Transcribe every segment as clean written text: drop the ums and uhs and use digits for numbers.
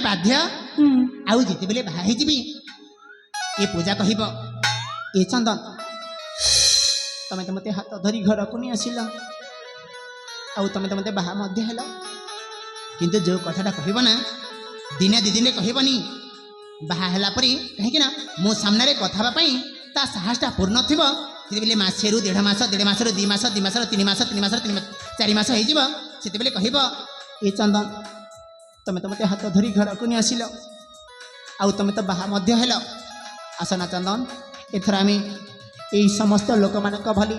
बाध्य आउ जिते बेले बाहा होइजिबी ए पूजा कहब ए चंदन तमे तो मते हाथ धरी घर को नहीं आसिला आउ तमे तो मते बाहा मध्य हेलो किंतु जो कथाटा कहब ना दिने दी दिन कहबनी बाहा हेला परी कहीं ना मो सामने रे कथा पाई ता साहसटा पूर्ण थिबो सेते बेले मासे रु 1.5 मास 1.5 मास रु 2 मास 2 मास रु 3 मास 3 मास रु 4 मास होई जिवो सेते बेले कहब ए चंदन तमे तो मते हाथ धरी घर को नहीं आसिलो आउ तमे तो बाहा मध्य हेलो आसना चंदन एथरा आमी एई समस्त लोक मानक भली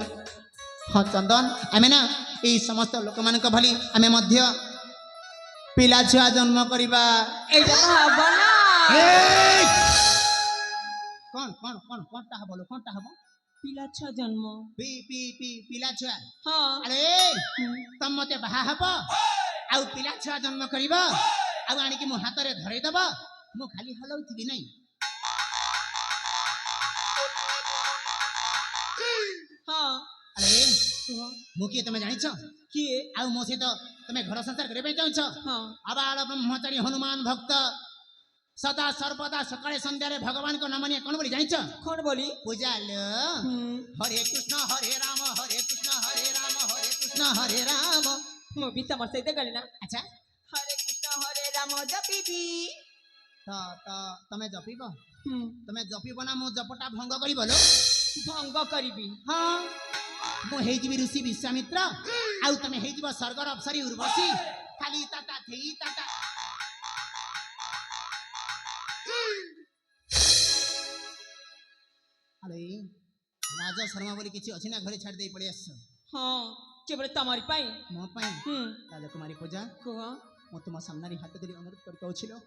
हाँ चंदन आमे ना एई समस्त लोक मानक भली आमे मध्य पिला छुआ जन्म करिबा एटा हबो ना कौन कौन कौन कोनटा हबो कोनटा हबो पिला छुआ जन्म पी पी पी पिला छुआ हां अरे तम मते बाहा हबो आउ पिला छुआ जन्म करिबा आउ आनी कि मो हाथ रे धरै दबा मो खाली हलौथिबी नै हां अरे मु किए तमे जानि छ किए आउ मो से तो तमे घर संसार करे चाहू छ हां आबाल ब्रह्मचारी हनुमान भक्त सदा सर्वदा सकाळे संध्या रे भगवान को नाम निया कोन बोली जानि छ कोन बोली पूजा लो हरे कृष्ण हरे राम हरे कृष्ण हरे राम हरे कृष्ण हरे राम मो भी समझ सहित गली ना अच्छा हरे कृष्ण हरे राम जपीबी तो तमे जपिबो तमे जपिबो ना मो जपटा भंग करिबो लो भंग करिबी हां मो हेजिबी ऋषि विश्वामित्र आउ तमे हेजिबो स्वर्गर अप्सरी उर्वशी खाली ताता थेई ताता अरे राजा शर्मा बोली किछि अछि ना घरे छाड़ दे पड़े आस हां केवल तमारी पाई मो पाई राजकुमारी पूजा को मो तुम सामने हाथ धरी अनुरोध कर कहउछिलो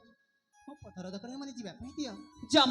मो पथर दकरे माने जिबा पाई दियो जमा